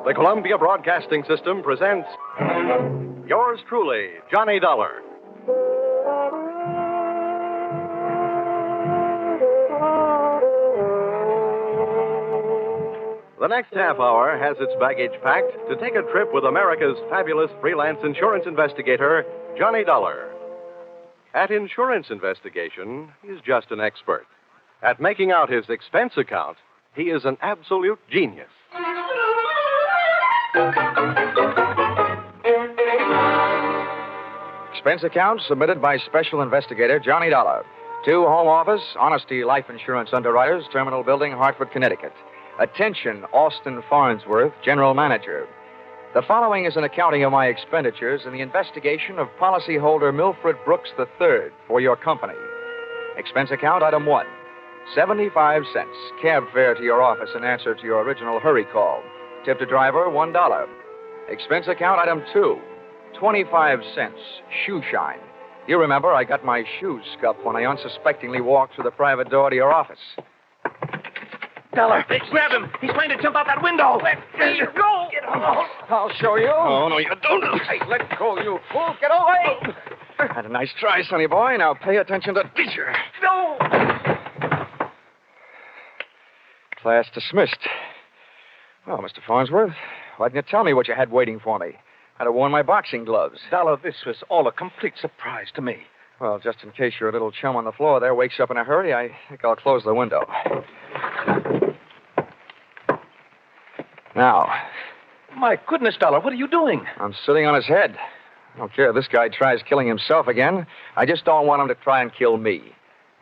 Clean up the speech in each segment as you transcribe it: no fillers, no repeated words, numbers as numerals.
The Columbia Broadcasting System presents yours truly, Johnny Dollar. The next half hour has its baggage packed to take a trip with America's fabulous freelance insurance investigator, Johnny Dollar. At insurance investigation, he's just an expert. At making out his expense account, he is an absolute genius. Expense account submitted by Special Investigator Johnny Dollar to Home Office, Honesty Life Insurance Underwriters, Terminal Building, Hartford, Connecticut. Attention, Austin Farnsworth, General Manager. The following is an accounting of my expenditures in the investigation of policyholder Milfred Brooks III for your company. Expense account item 1, 75 cents. Cab fare to your office in answer to your original hurry call. Tip to driver, $1. Expense account item 2, 25 cents. Shoe shine. You remember I got my shoes scuffed when I unsuspectingly walked through the private door to your office. Dollar, grab him. He's trying to jump out that window. Let go. Get off. I'll show you. Oh, no, you don't. Hey, let go, you fool. Get away. Had a nice try, sonny boy. Now pay attention to teacher. No. Class dismissed. Well, Mr. Farnsworth, why didn't you tell me what you had waiting for me? I'd have worn my boxing gloves. Dollar, this was all a complete surprise to me. Well, just in case your little chum on the floor there wakes up in a hurry, I think I'll close the window. Now. My goodness, Dollar, what are you doing? I'm sitting on his head. I don't care if this guy tries killing himself again. I just don't want him to try and kill me.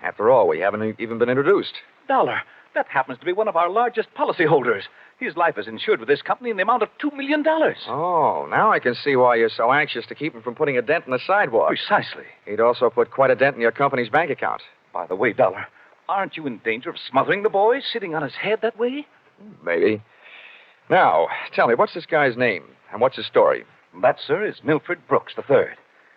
After all, we haven't even been introduced. Dollar, that happens to be one of our largest policyholders. His life is insured with this company in the amount of $2 million. Oh, now I can see why you're so anxious to keep him from putting a dent in the sidewalk. Precisely. He'd also put quite a dent in your company's bank account. By the way, Dollar, aren't you in danger of smothering the boy sitting on his head that way? Maybe. Now, tell me, what's this guy's name and what's his story? That, sir, is Milfred Brooks III.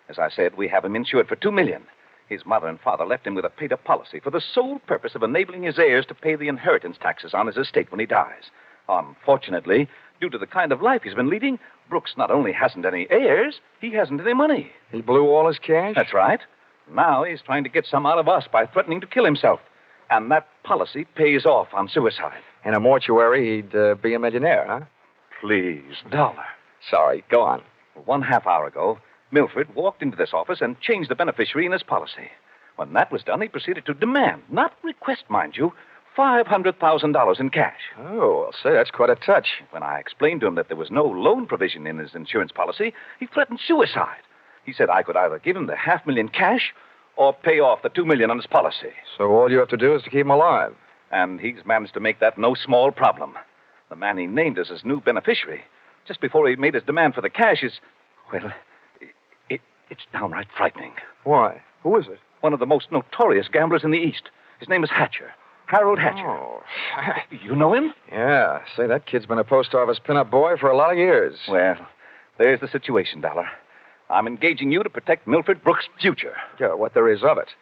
As I said, we have him insured for $2 million. His mother and father left him with a paid-up policy for the sole purpose of enabling his heirs to pay the inheritance taxes on his estate when he dies. Unfortunately, due to the kind of life he's been leading, Brooks not only hasn't any heirs, he hasn't any money. He blew all his cash? That's right. Now he's trying to get some out of us by threatening to kill himself. And that policy pays off on suicide. In a mortuary, he'd be a millionaire, huh? Please, Dollar. Sorry, go on. 1/2 hour ago, Milford walked into this office and changed the beneficiary in his policy. When that was done, he proceeded to demand, not request, mind you, $500,000 in cash. Oh, well, say, that's quite a touch. When I explained to him that there was no loan provision in his insurance policy, he threatened suicide. He said I could either give him the $500,000 cash or pay off the $2 million on his policy. So all you have to do is to keep him alive. And he's managed to make that no small problem. The man he named as his new beneficiary, just before he made his demand for the cash, is, well, it's downright frightening. Why? Who is it? One of the most notorious gamblers in the East. His name is Hatcher. Harold Hatcher. Oh. You know him? Yeah. Say, that kid's been a post office pinup boy for a lot of years. Well, there's the situation, Dollar. I'm engaging you to protect Milfred Brooks' future. Yeah, what there is of it.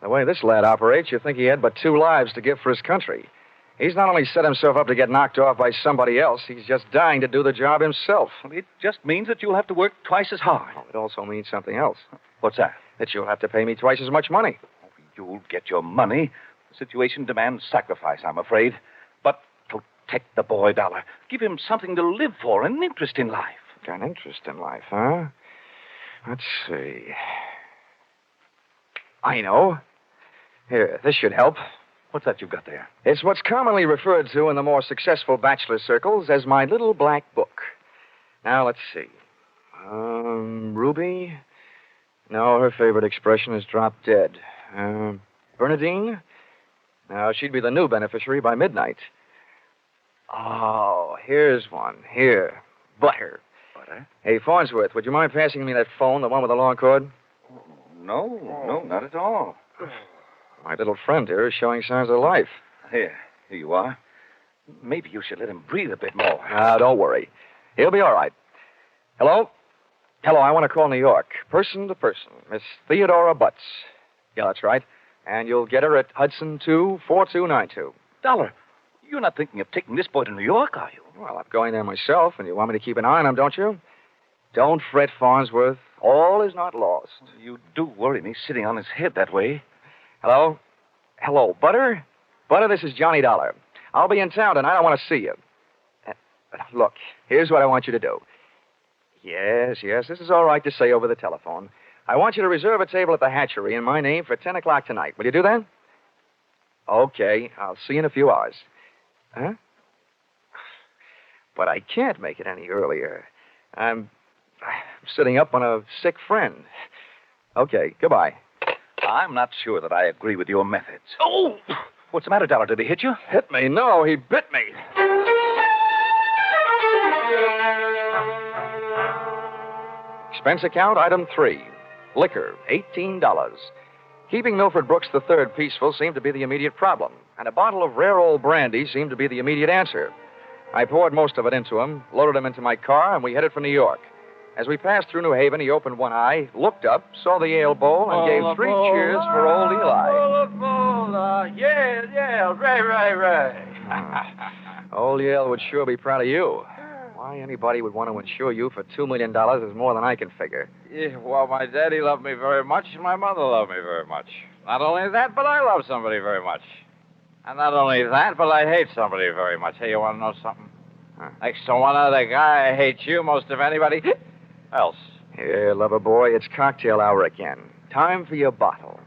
The way this lad operates, you think he had but 2 lives to give for his country. He's not only set himself up to get knocked off by somebody else, he's just dying to do the job himself. Well, it just means that you'll have to work twice as hard. Oh, it also means something else. What's that? That you'll have to pay me twice as much money. You'll get your money. The situation demands sacrifice, I'm afraid. But protect the boy, Dollar. Give him something to live for, an interest in life. An interest in life, huh? Let's see. I know. Here, this should help. What's that you've got there? It's what's commonly referred to in the more successful bachelor circles as my little black book. Now, let's see. Ruby? No, her favorite expression is drop dead. Bernadine? Now, she'd be the new beneficiary by midnight. Oh, here's one. Here. Butter. Butter? Hey, Farnsworth, would you mind passing me that phone, the one with the long cord? No, not at all. My little friend here is showing signs of life. Here you are. Maybe you should let him breathe a bit more. Don't worry. He'll be all right. Hello? Hello, I want to call New York. Person to person. Miss Theodora Butts. Yeah, that's right. And you'll get her at Hudson 24292. Dollar, You're not thinking of taking this boy to New York, are you? Well, I'm going there myself, and you want me to keep an eye on him, don't you? Don't fret, Farnsworth. All is not lost. You do worry me sitting on his head that way. Hello? Hello, Butter? Butter, this is Johnny Dollar. I'll be in town tonight. I want to see you. Look, here's what I want you to do. Yes, this is all right to say over the telephone. I want you to reserve a table at the hatchery in my name for 10 o'clock tonight. Will you do that? Okay, I'll see you in a few hours. Huh? But I can't make it any earlier. I'm sitting up on a sick friend. Okay, goodbye. I'm not sure that I agree with your methods. Oh! What's the matter, Dollar? Did he hit you? Hit me? No, he bit me. Expense account, item 3. Liquor, $18. Keeping Milfred Brooks III peaceful seemed to be the immediate problem, and a bottle of rare old brandy seemed to be the immediate answer. I poured most of it into him, loaded him into my car, and we headed for New York. As we passed through New Haven, he opened one eye, looked up, saw the ale bowl, and gave 3 cheers for old Eli. Yeah, right. Old Yale would sure be proud of you. Why anybody would want to insure you for $2 million is more than I can figure. Yeah, well, my daddy loved me very much, and my mother loved me very much. Not only that, but I love somebody very much. And not only that, but I hate somebody very much. Hey, you want to know something? Huh? Next to one other guy, I hate you most of anybody else. Here, lover boy, it's cocktail hour again. Time for your bottle.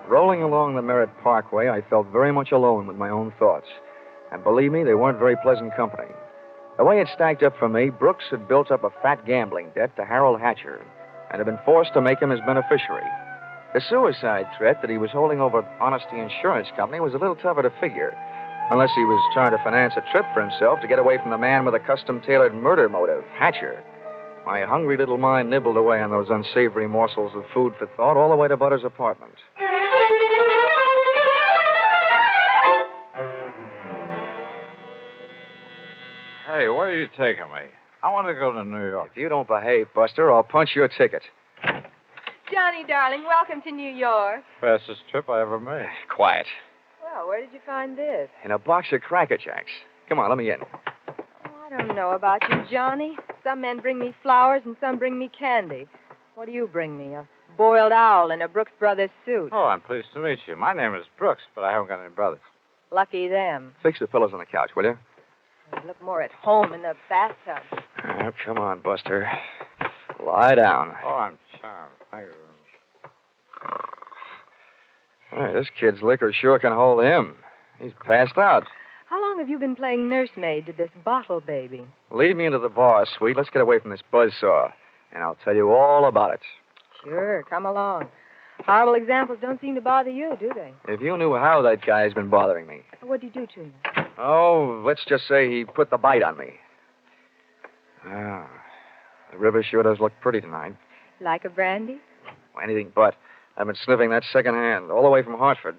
Rolling along the Merritt Parkway, I felt very much alone with my own thoughts. And believe me, they weren't very pleasant company. The way it stacked up for me, Brooks had built up a fat gambling debt to Harold Hatcher and had been forced to make him his beneficiary. The suicide threat that he was holding over Honesty Insurance Company was a little tougher to figure, unless he was trying to finance a trip for himself to get away from the man with a custom-tailored murder motive, Hatcher. My hungry little mind nibbled away on those unsavory morsels of food for thought all the way to Butter's apartment. Hey, where are you taking me? I want to go to New York. If you don't behave, Buster, I'll punch your ticket. Johnny, darling, welcome to New York. Fastest trip I ever made. Quiet. Well, where did you find this? In a box of Cracker Jacks. Come on, let me in. Oh, I don't know about you, Johnny. Some men bring me flowers and some bring me candy. What do you bring me? A boiled owl in a Brooks Brothers suit. Oh, I'm pleased to meet you. My name is Brooks, but I haven't got any brothers. Lucky them. Fix the pillows on the couch, will you? They look more at home in the bathtub. Oh, come on, Buster. Lie down. Oh, I'm charmed. Thank you. Hey, this kid's liquor sure can hold him. He's passed out. How long have you been playing nursemaid to this bottle baby? Lead me into the bar, sweet. Let's get away from this buzzsaw, and I'll tell you all about it. Sure, come along. Horrible examples don't seem to bother you, do they? If you knew how that guy's been bothering me. What'd you do to him? Oh, let's just say he put the bite on me. Ah, the river sure does look pretty tonight. Like a brandy? Anything but. I've been sniffing that secondhand, all the way from Hartford.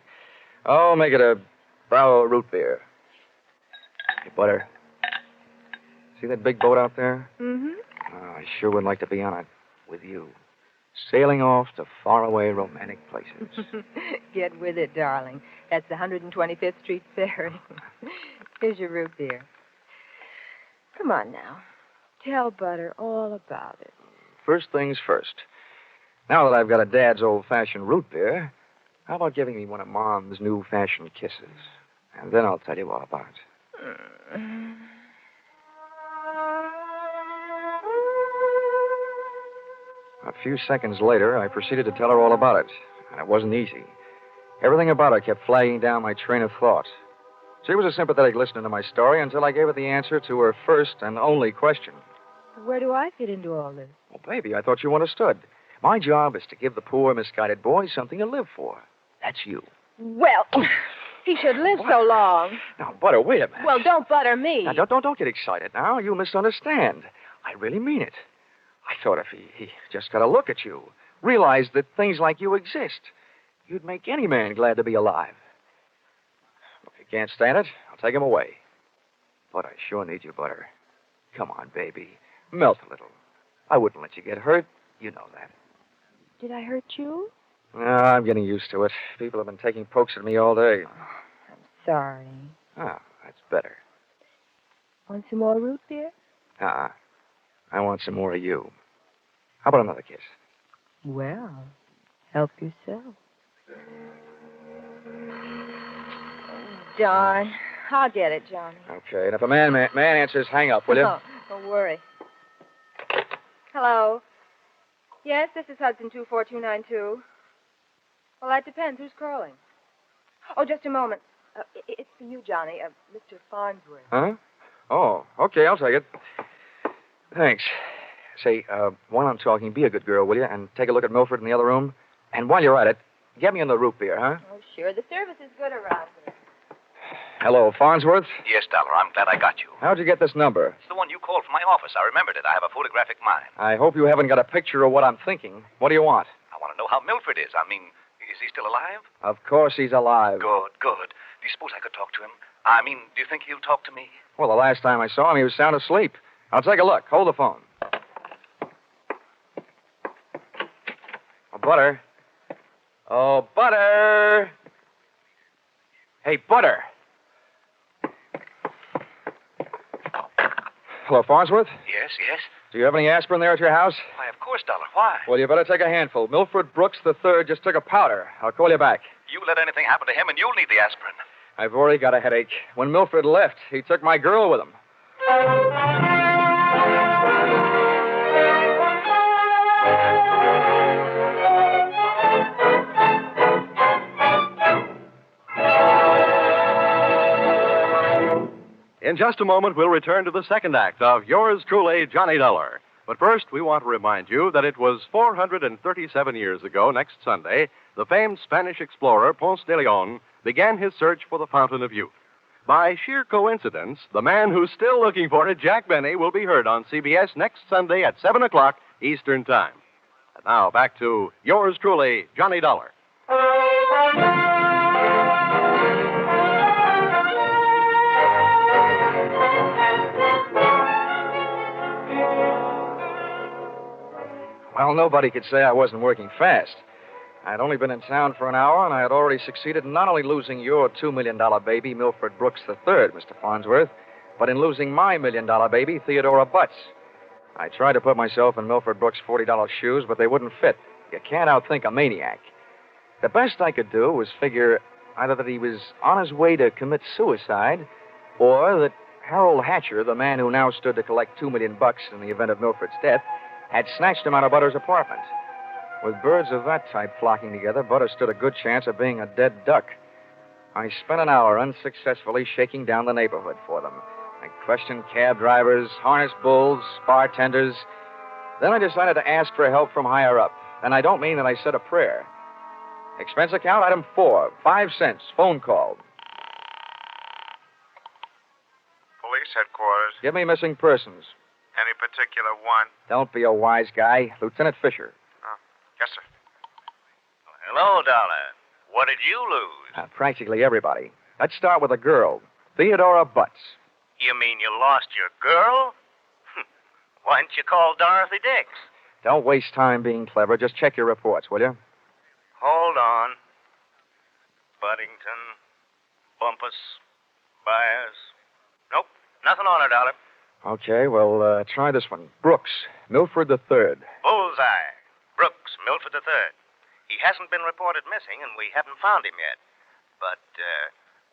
Oh, make it a Bravo root beer. Hey, Butter. See that big boat out there? Mm-hmm. Oh, I sure would like to be on it with you. Sailing off to faraway romantic places. Get with it, darling. That's the 125th Street Ferry. Here's your root beer. Come on now. Tell Butter all about it. First things first. Now that I've got a Dad's old-fashioned root beer, how about giving me one of Mom's new-fashioned kisses? And then I'll tell you all about it. A few seconds later, I proceeded to tell her all about it, and it wasn't easy. Everything about her kept flagging down my train of thought. She was a sympathetic listener to my story until I gave her the answer to her first and only question. Where do I fit into all this? Well, baby, I thought you understood. My job is to give the poor, misguided boy something to live for. That's you. Well, he should live so long. Now, Butter, wait a minute. Well, don't butter me. Now, don't get excited now. You misunderstand. I really mean it. I thought if he just got a look at you, realized that things like you exist, you'd make any man glad to be alive. If you can't stand it, I'll take him away. But I sure need you, Butter. Come on, baby. Melt a little. I wouldn't let you get hurt. You know that. Did I hurt you? No, I'm getting used to it. People have been taking pokes at me all day. I'm sorry. Oh, that's better. Want some more root beer? I want some more of you. How about another kiss? Well, help yourself. Darn. I'll get it, Johnny. Okay, and if a man answers, hang up, will you? Oh, don't worry. Hello. Yes, this is Hudson 24292. Well, that depends. Who's calling? Oh, just a moment. It's for you, Johnny. Mr. Farnsworth. Huh? Oh, okay, I'll take it. Thanks. Say, while I'm talking, be a good girl, will you? And take a look at Milford in the other room. And while you're at it, get me in the root beer, huh? Oh, sure. The service is good around here. Hello, Farnsworth. Yes, Dollar, I'm glad I got you. How'd you get this number? It's the one you called from my office. I remembered it. I have a photographic mind. I hope you haven't got a picture of what I'm thinking. What do you want? I want to know how Milford is. I mean, is he still alive? Of course he's alive. Good, good. Do you suppose I could talk to him? I mean, do you think he'll talk to me? Well, the last time I saw him, he was sound asleep. I'll take a look. Hold the phone. Oh, Butter. Oh, Butter. Hey, Butter. Hello, Farnsworth? Yes, yes. Do you have any aspirin there at your house? Why, of course, Dollar. Why? Well, you better take a handful. Milfred Brooks III just took a powder. I'll call you back. You let anything happen to him, and you'll need the aspirin. I've already got a headache. When Milford left, he took my girl with him. In just a moment, we'll return to the second act of Yours Truly, Johnny Dollar. But first, we want to remind you that it was 437 years ago, next Sunday, the famed Spanish explorer Ponce de Leon began his search for the Fountain of Youth. By sheer coincidence, the man who's still looking for it, Jack Benny, will be heard on CBS next Sunday at 7 o'clock Eastern Time. And now, back to Yours Truly, Johnny Dollar. Well, nobody could say I wasn't working fast. I'd only been in town for an hour, and I had already succeeded in not only losing your $2 million baby, Milfred Brooks III, Mr. Farnsworth, but in losing my $1 million baby, Theodora Butts. I tried to put myself in Milfred Brooks' $40 shoes, but they wouldn't fit. You can't outthink a maniac. The best I could do was figure either that he was on his way to commit suicide, or that Harold Hatcher, the man who now stood to collect $2 million in the event of Milfred's death, had snatched him out of Butter's apartment. With birds of that type flocking together, Butter stood a good chance of being a dead duck. I spent an hour unsuccessfully shaking down the neighborhood for them. I questioned cab drivers, harness bulls, bartenders. Then I decided to ask for help from higher up. And I don't mean that I said a prayer. Expense account, item 4, 5 cents, phone call. Police headquarters. Give me missing persons. Any particular one? Don't be a wise guy. Lieutenant Fisher. Yes, sir. Hello, Dollar. What did you lose? Practically everybody. Let's start with a girl, Theodora Butts. You mean you lost your girl? Why didn't you call Dorothy Dix? Don't waste time being clever. Just check your reports, will you? Hold on. Buddington, Bumpus, Byers. Nope, nothing on her, Dollar. Okay, well, try this one. Brooks, Milfred III. Bullseye. Brooks, Milford III. He hasn't been reported missing, and we haven't found him yet. But,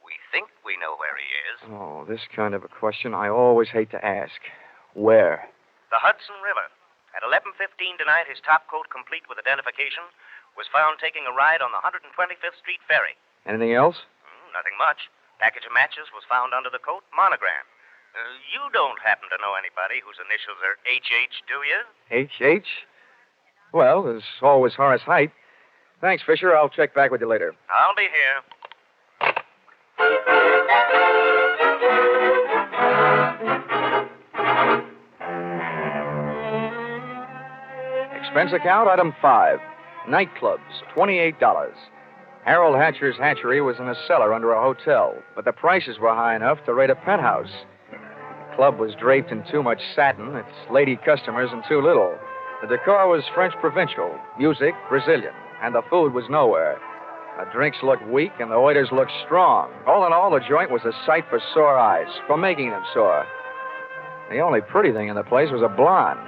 we think we know where he is. Oh, this kind of a question I always hate to ask. Where? The Hudson River. At 11:15 tonight, his top coat, complete with identification, was found taking a ride on the 125th Street ferry. Anything else? Nothing much. Package of matches was found under the coat, monogram. You don't happen to know anybody whose initials are H.H., do you? H.H.? Well, there's always Horace Height. Thanks, Fisher. I'll check back with you later. I'll be here. Expense account, item 5. Nightclubs, $28. Harold Hatcher's hatchery was in a cellar under a hotel, but the prices were high enough to rate a penthouse. The club was draped in too much satin, its lady customers in too little. The decor was French provincial, music Brazilian, and the food was nowhere. The drinks looked weak and the waiters looked strong. All in all, the joint was a sight for sore eyes, for making them sore. The only pretty thing in the place was a blonde.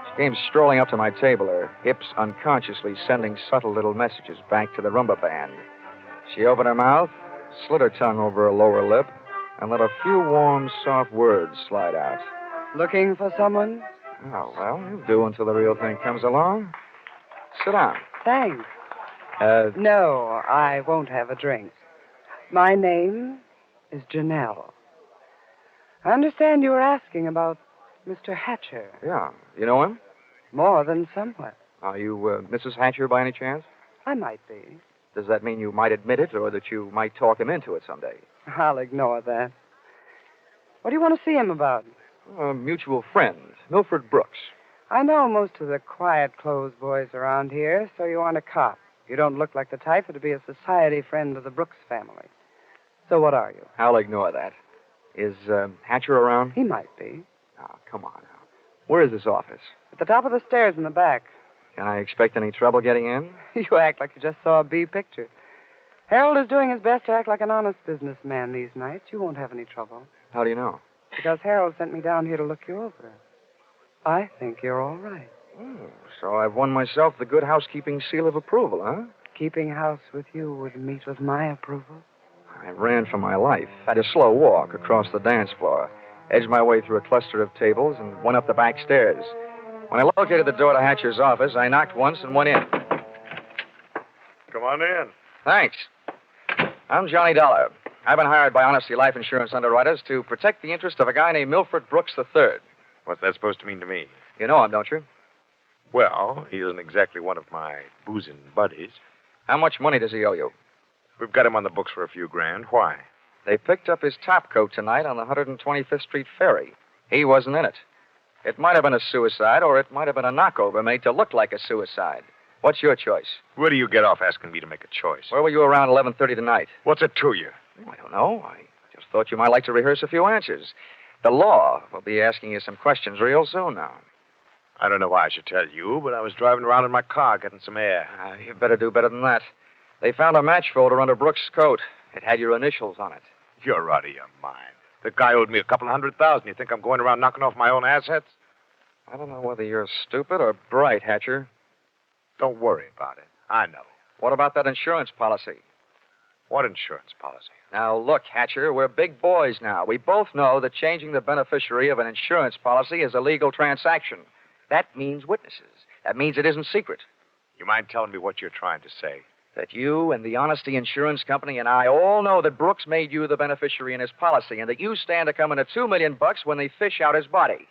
She came strolling up to my table, her hips unconsciously sending subtle little messages back to the rumba band. She opened her mouth, slid her tongue over her lower lip, and let a few warm, soft words slide out. Looking for someone? Oh, well, you'll do until the real thing comes along. Sit down. Thanks. No, I won't have a drink. My name is Janelle. I understand you were asking about Mr. Hatcher. Yeah. You know him? More than somewhat. Are you Mrs. Hatcher by any chance? I might be. Does that mean you might admit it or that you might talk him into it someday? I'll ignore that. What do you want to see him about? A mutual friend, Milfred Brooks. I know most of the quiet clothes boys around here, so you aren't a cop. You don't look like the type to be a society friend of the Brooks family. So what are you? I'll ignore that. Is Hatcher around? He might be. Oh, come on now. Where is this office? At the top of the stairs in the back. Can I expect any trouble getting in? You act like you just saw a B picture. Harold is doing his best to act like an honest businessman these nights. You won't have any trouble. How do you know? Because Harold sent me down here to look you over. I think you're all right. Oh, so I've won myself the good housekeeping seal of approval, huh? Keeping house with you would meet with my approval. I ran for my life, had a slow walk across the dance floor, edged my way through a cluster of tables, and went up the back stairs. When I located the door to Hatcher's office, I knocked once and went in. Come on in. Thanks. I'm Johnny Dollar. I've been hired by Honesty Life Insurance underwriters to protect the interest of a guy named Milfred Brooks III. What's that supposed to mean to me? You know him, don't you? Well, he isn't exactly one of my boozing buddies. How much money does he owe you? We've got him on the books for a few grand. Why? They picked up his top coat tonight on the 125th Street ferry. He wasn't in it. It might have been a suicide, or it might have been a knockover made to look like a suicide. What's your choice? Where do you get off asking me to make a choice? Where were you around 11:30 tonight? What's it to you? I don't know. I just thought you might like to rehearse a few answers. The law will be asking you some questions real soon now. I don't know why I should tell you, but I was driving around in my car getting some air. You better do better than that. They found a match folder under Brooks' coat. It had your initials on it. You're out of your mind. The guy owed me a couple $100,000. You think I'm going around knocking off my own assets? I don't know whether you're stupid or bright, Hatcher. Don't worry about it. I know. What about that insurance policy? What insurance policy? Now, look, Hatcher, we're big boys now. We both know that changing the beneficiary of an insurance policy is a legal transaction. That means witnesses. That means it isn't secret. You mind telling me what you're trying to say? That you and the Honesty Insurance Company and I all know that Brooks made you the beneficiary in his policy and that you stand to come into $2 million when they fish out his body.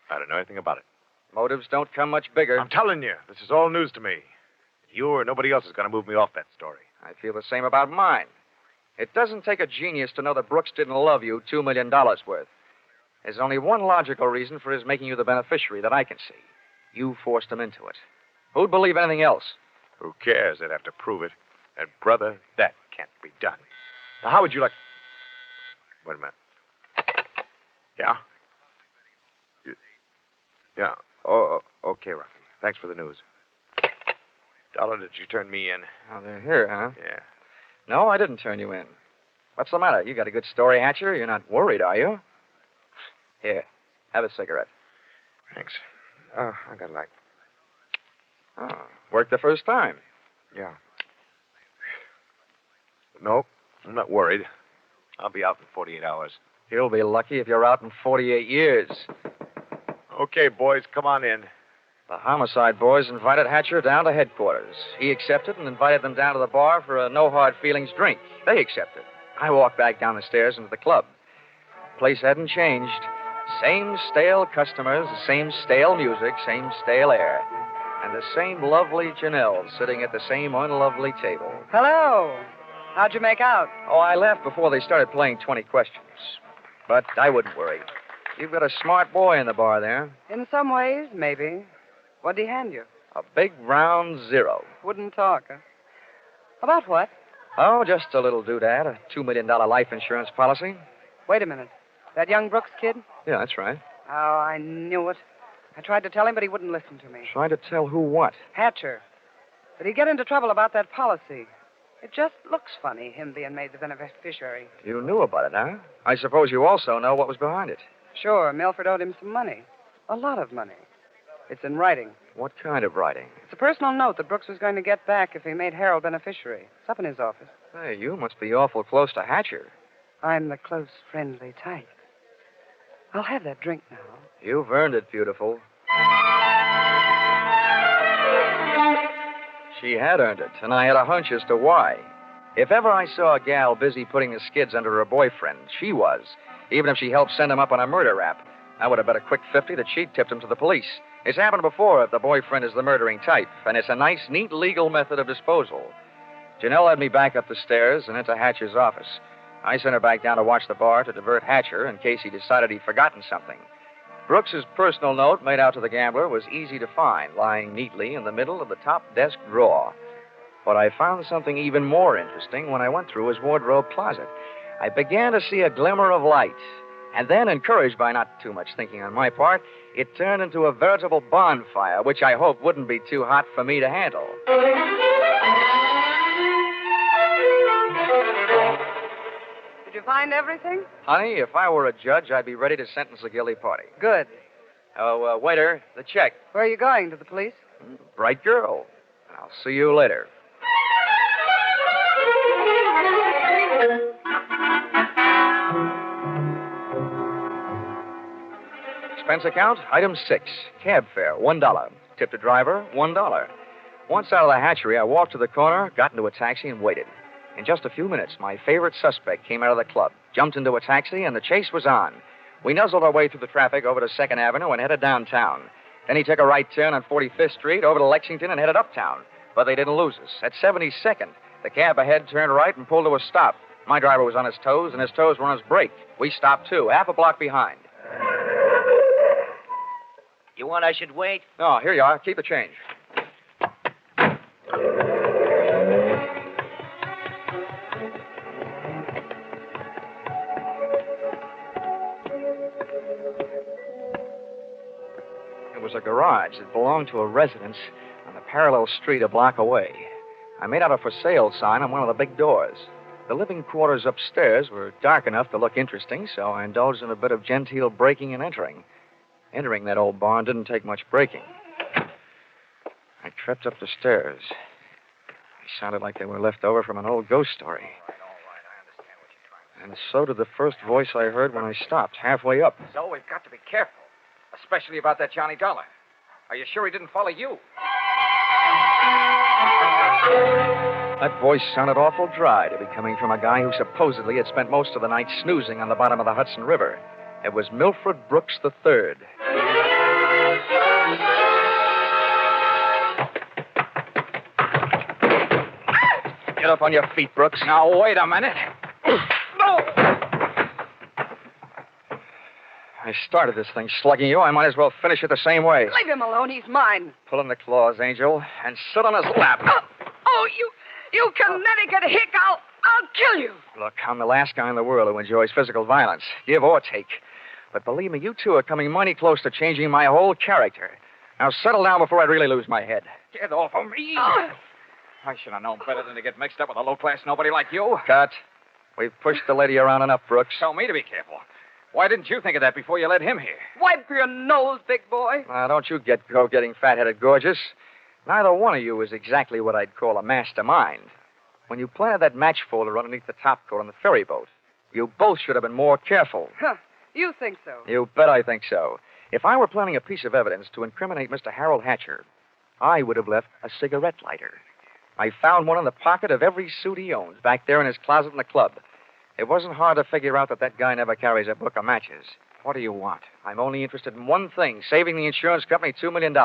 I don't know anything about it. Motives don't come much bigger. I'm telling you, this is all news to me. You or nobody else is going to move me off that story. I feel the same about mine. It doesn't take a genius to know that Brooks didn't love you $2 million worth. There's only one logical reason for his making you the beneficiary that I can see. You forced him into it. Who'd believe anything else? Who cares? They'd have to prove it. And, brother, that can't be done. Now, how would you like... Wait a minute. Yeah? Yeah. Oh, okay, Rocky. Thanks for the news. Dollar, did you turn me in? Oh, they're here, huh? Yeah. No, I didn't turn you in. What's the matter? You got a good story, Hatcher? You're not worried, are you? Here, have a cigarette. Thanks. Oh, I got a light. Oh, worked the first time. Yeah. Nope, I'm not worried. I'll be out in 48 hours. You'll be lucky if you're out in 48 years. Okay, boys, come on in. The homicide boys invited Hatcher down to headquarters. He accepted and invited them down to the bar for a no-hard-feelings drink. They accepted. I walked back down the stairs into the club. The place hadn't changed. Same stale customers, the same stale music, same stale air. And the same lovely Janelle sitting at the same unlovely table. Hello. How'd you make out? Oh, I left before they started playing 20 questions. But I wouldn't worry. You've got a smart boy in the bar there. In some ways, maybe. What'd he hand you? A big round zero. Wouldn't talk, huh? About what? Oh, just a little doodad, a $2 million life insurance policy. Wait a minute. That young Brooks kid? Yeah, that's right. Oh, I knew it. I tried to tell him, but he wouldn't listen to me. Trying to tell who what? Hatcher. But he'd get into trouble about that policy. It just looks funny, him being made the beneficiary. You knew about it, huh? I suppose you also know what was behind it. Sure, Milford owed him some money. A lot of money. It's in writing. What kind of writing? It's a personal note that Brooks was going to get back if he made Harold beneficiary. It's up in his office. Hey, you must be awful close to Hatcher. I'm the close, friendly type. I'll have that drink now. You've earned it, beautiful. She had earned it, and I had a hunch as to why. If ever I saw a gal busy putting the skids under her boyfriend, she was. Even if she helped send him up on a murder rap. I would have bet a quick 50 that she'd tipped him to the police. It's happened before if the boyfriend is the murdering type, and it's a nice, neat legal method of disposal. Janelle led me back up the stairs and into Hatcher's office. I sent her back down to watch the bar to divert Hatcher in case he decided he'd forgotten something. Brooks's personal note made out to the gambler was easy to find, lying neatly in the middle of the top desk drawer. But I found something even more interesting when I went through his wardrobe closet. I began to see a glimmer of light. And then, encouraged by not too much thinking on my part, it turned into a veritable bonfire, which I hoped wouldn't be too hot for me to handle. Did you find everything? Honey, if I were a judge, I'd be ready to sentence the guilty party. Good. Oh, waiter, the check. Where are you going? To the police? Bright girl. I'll see you later. Expense account, item 6. Cab fare, $1. Tip to driver, $1. Once out of the hatchery, I walked to the corner, got into a taxi, and waited. In just a few minutes, my favorite suspect came out of the club, jumped into a taxi, and the chase was on. We nuzzled our way through the traffic over to 2nd Avenue and headed downtown. Then he took a right turn on 45th Street over to Lexington and headed uptown. But they didn't lose us. At 72nd, the cab ahead turned right and pulled to a stop. My driver was on his toes, and his toes were on his brake. We stopped, too, half a block behind. You want I should wait? No, here you are. Keep the change. It was a garage that belonged to a residence on the parallel street a block away. I made out a for sale sign on one of the big doors. The living quarters upstairs were dark enough to look interesting, so I indulged in a bit of genteel breaking and entering. Entering that old barn didn't take much breaking. I tripped up the stairs. They sounded like they were left over from an old ghost story. And so did the first voice I heard when I stopped, halfway up. So we've got to be careful, especially about that Johnny Dollar. Are you sure he didn't follow you? That voice sounded awful dry to be coming from a guy who supposedly had spent most of the night snoozing on the bottom of the Hudson River. It was Milfred Brooks III. Get up on your feet, Brooks. Now, wait a minute. No! I started this thing slugging you. I might as well finish it the same way. Leave him alone. He's mine. Pull in the claws, Angel, and sit on his lap. Oh, you Connecticut hick. I'll kill you. Look, I'm the last guy in the world who enjoys physical violence, give or take. But believe me, you two are coming mighty close to changing my whole character. Now settle down before I really lose my head. Get off of me. I should have known better than to get mixed up with a low-class nobody like you. Cut. We've pushed the lady around enough, Brooks. Tell me to be careful. Why didn't you think of that before you led him here? Wipe your nose, big boy. Now, don't you go getting fat-headed gorgeous. Neither one of you is exactly what I'd call a mastermind. When you planted that match folder underneath the topcoat on the ferry boat, you both should have been more careful. Huh. You think so? You bet I think so. If I were planning a piece of evidence to incriminate Mr. Harold Hatcher, I would have left a cigarette lighter. I found one in the pocket of every suit he owns, back there in his closet in the club. It wasn't hard to figure out that guy never carries a book of matches. What do you want? I'm only interested in one thing, saving the insurance company $2 million.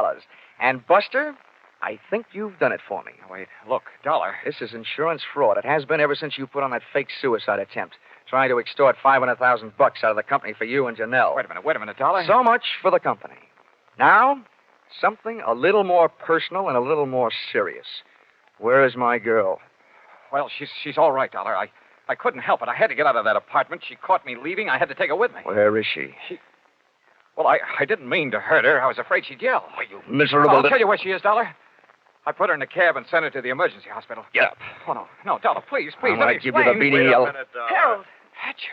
And, Buster, I think you've done it for me. Wait, look, Dollar. This is insurance fraud. It has been ever since you put on that fake suicide attempt, trying to extort $500,000 out of the company for you and Janelle. Wait a minute, Dollar. So much for the company. Now, something a little more personal and a little more serious. Where is my girl? Well, she's all right, Dollar. I couldn't help it. I had to get out of that apartment. She caught me leaving. I had to take her with me. Where is she? Well, I didn't mean to hurt her. I was afraid she'd yell. Why, you miserable... I'll tell you where she is, Dollar. I put her in a cab and sent her to the emergency hospital. Get up. Oh, no. No, Dollar, please. I'm let gonna me give you explain. the beating Wait a yell. minute, Dollar. Harold. Hatcher.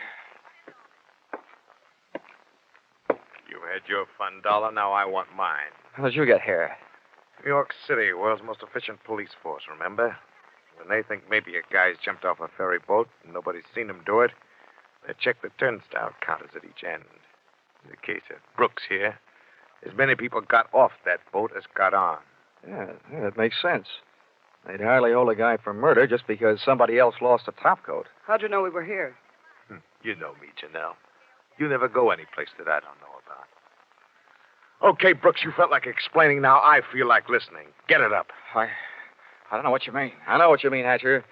You had your fun, Dollar. Now I want mine. How did you get here? New York City, world's most efficient police force, remember? When they think maybe a guy's jumped off a ferry boat and nobody's seen him do it, they check the turnstile counters at each end. In the case of Brooks here, as many people got off that boat as got on. Yeah, that makes sense. They'd hardly hold a guy for murder just because somebody else lost a topcoat. How'd you know we were here? You know me, Janelle. You never go any place that I don't know about. Okay, Brooks, you felt like explaining. Now I feel like listening. Get it up. I don't know what you mean. I know what you mean, Hatcher.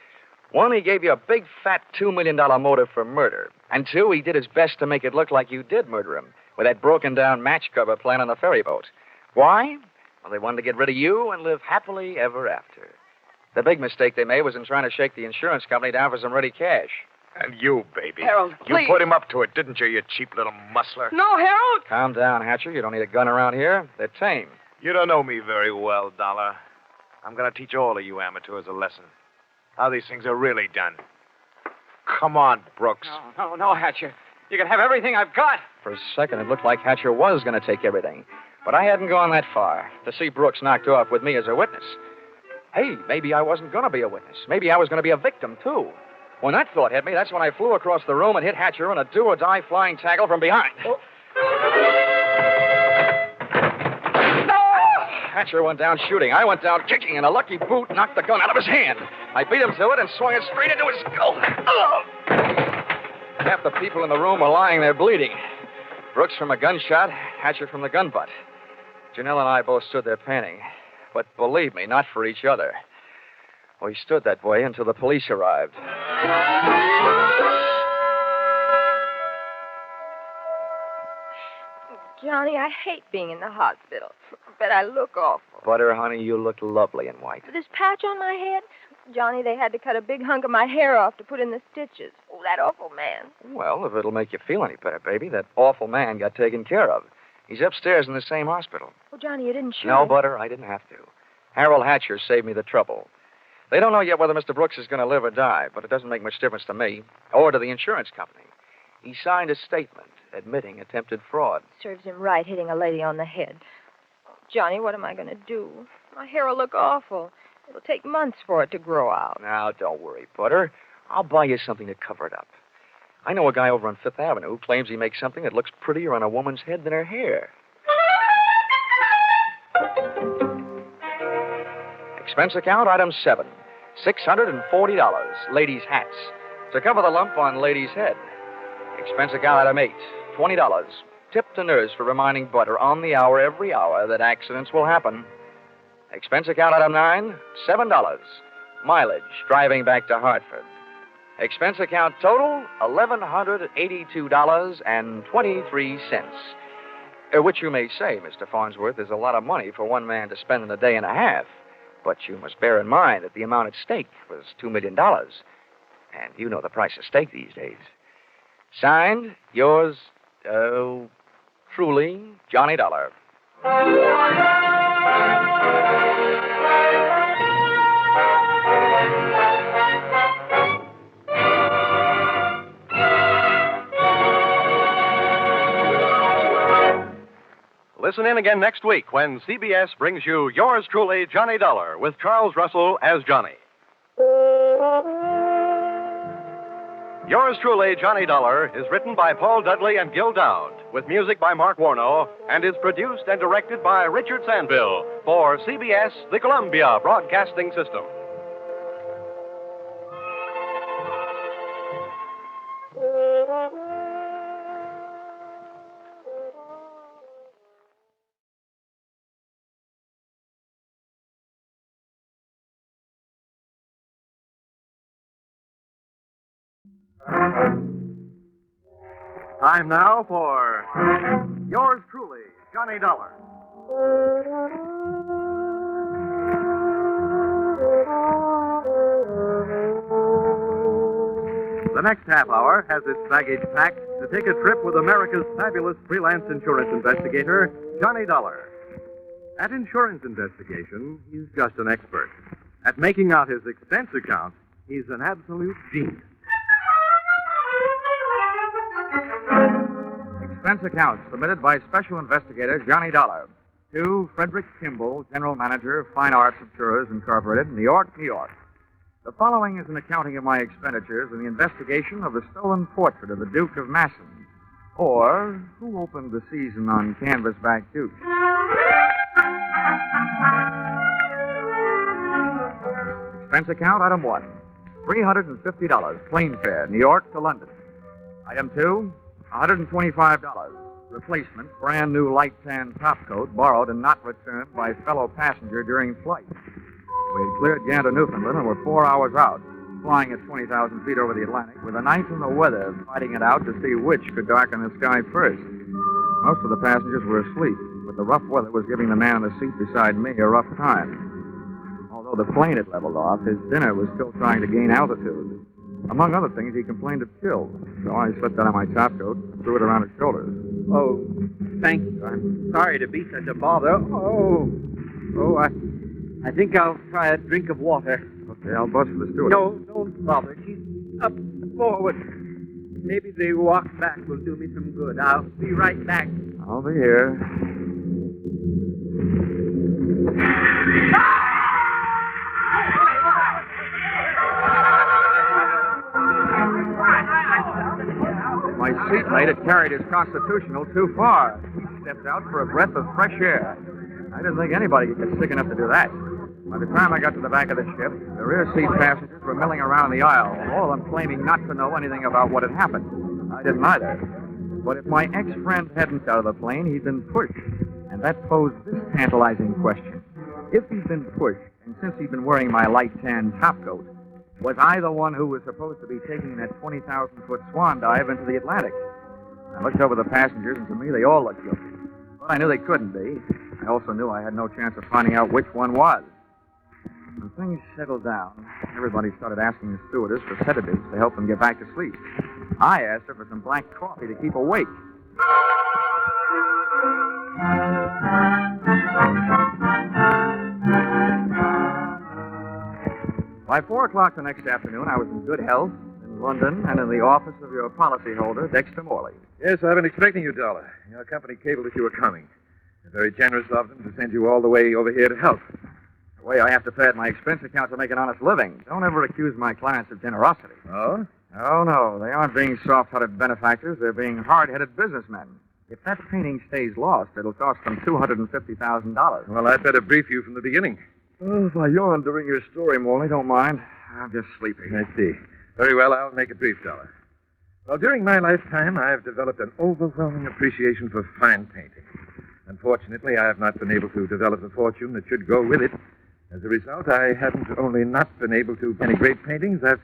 One, he gave you a big, fat $2 million motive for murder. And two, he did his best to make it look like you did murder him with that broken-down match cover plan on the ferry boat. Why? Well, they wanted to get rid of you and live happily ever after. The big mistake they made was in trying to shake the insurance company down for some ready cash. And you, baby. Harold, You please. put him up to it, didn't you, you cheap little muscler? No, Harold! Calm down, Hatcher. You don't need a gun around here. They're tame. You don't know me very well, Dollar. I'm going to teach all of you amateurs a lesson. How these things are really done. Come on, Brooks. No, Hatcher. You can have everything I've got. For a second, it looked like Hatcher was going to take everything. But I hadn't gone that far to see Brooks knocked off with me as a witness. Hey, maybe I wasn't going to be a witness. Maybe I was going to be a victim, too. When that thought hit me, that's when I flew across the room and hit Hatcher on a do-or-die flying tackle from behind. Oh. Hatcher went down shooting. I went down kicking, and a lucky boot knocked the gun out of his hand. I beat him to it and swung it straight into his skull. Oh! Half the people in the room were lying there bleeding. Brooks from a gunshot, Hatcher from the gun butt. Janelle and I both stood there panting. But believe me, not for each other. We stood that way until the police arrived. Johnny, I hate being in the hospital. But I look awful. Butter, honey, you look lovely in white. This patch on my head, Johnny, they had to cut a big hunk of my hair off to put in the stitches. Oh, that awful man. Well, if it'll make you feel any better, baby, that awful man got taken care of. He's upstairs in the same hospital. Oh, Johnny, you didn't shoot No, him. Butter, I didn't have to. Harold Hatcher saved me the trouble. They don't know yet whether Mr. Brooks is going to live or die, but it doesn't make much difference to me or to the insurance company. He signed a statement admitting attempted fraud. Serves him right hitting a lady on the head. Johnny, what am I going to do? My hair will look awful. It'll take months for it to grow out. Now, don't worry, Butter. I'll buy you something to cover it up. I know a guy over on Fifth Avenue who claims he makes something that looks prettier on a woman's head than her hair. Expense account, item 7. $640. Ladies' hats. To cover the lump on lady's head. Expense account, item 8. $20. Tip to nurse for reminding Butter on the hour every hour that accidents will happen. Expense account, item 9. $7. Mileage driving back to Hartford. Expense account total, $1,182.23. Which you may say, Mr. Farnsworth, is a lot of money for one man to spend in a day and a half. But you must bear in mind that the amount at stake was $2 million. And you know the price of steak these days. Signed, yours, truly, Johnny Dollar. Listen in again next week when CBS brings you yours truly, Johnny Dollar, with Charles Russell as Johnny. Yours truly, Johnny Dollar, is written by Paul Dudley and Gil Dowd, with music by Mark Warno, and is produced and directed by Richard Sandville for CBS, the Columbia Broadcasting System. Time now for yours truly, Johnny Dollar. The next half hour has its baggage packed to take a trip with America's fabulous freelance insurance investigator, Johnny Dollar. At Insurance Investigation, he's just an expert. At making out his expense account, he's an absolute genius. Expense account submitted by Special Investigator Johnny Dollar to Frederick Kimball, General Manager, Fine Arts Insurers Incorporated, New York, New York. The following is an accounting of my expenditures in the investigation of the stolen portrait of the Duke of Masson, or who opened the season on Canvasback Duke. Expense account, item 1, $350, plane fare, New York to London. Item 2, $125, replacement, brand new light tan topcoat, borrowed and not returned by fellow passenger during flight. We had cleared Gander, Newfoundland, and were 4 hours out, flying at 20,000 feet over the Atlantic, with the night and the weather fighting it out to see which could darken the sky first. Most of the passengers were asleep, but the rough weather was giving the man in the seat beside me a rough time. Although the plane had leveled off, his dinner was still trying to gain altitude. Among other things, he complained of chills, so I slipped out of my topcoat and threw it around his shoulders. Oh, thank you. I'm sorry to be such a bother. I think I'll try a drink of water. Okay, I'll buzz for the steward. No, don't bother. She's up forward. Maybe the walk back will do me some good. I'll be right back. I'll be here. My seatmate had carried his constitutional too far. He stepped out for a breath of fresh air. I didn't think anybody could get sick enough to do that. By the time I got to the back of the ship, the rear seat passengers were milling around the aisle, all of them claiming not to know anything about what had happened. I didn't either. But if my ex-friend hadn't got out of the plane, he'd been pushed. And that posed this tantalizing question. If he'd been pushed, and since he'd been wearing my light tan topcoat, was I the one who was supposed to be taking that 20,000-foot swan dive into the Atlantic? I looked over the passengers, and to me, they all looked guilty. But I knew they couldn't be. I also knew I had no chance of finding out which one was. When things settled down, everybody started asking the stewardess for sedatives to help them get back to sleep. I asked her for some black coffee to keep awake. By 4 o'clock the next afternoon, I was in good health, in London, and in the office of your policyholder, Dexter Morley. Yes, I've been expecting you, Dollar. Your company cabled that you were coming. They're very generous of them to send you all the way over here to help. The way I have to pad my expense account to make an honest living. Don't ever accuse my clients of generosity. Oh? Oh, no. They aren't being soft-hearted benefactors. They're being hard-headed businessmen. If that painting stays lost, it'll cost them $250,000. Well, I'd better brief you from the beginning. Oh, if I yawned during your story, Morley, don't mind. I'm just sleepy. I see. Very well, I'll make it brief, Dollar. Well, during my lifetime, I've developed an overwhelming appreciation for fine painting. Unfortunately, I have not been able to develop the fortune that should go with it. As a result, I haven't only not been able to paint great paintings, I've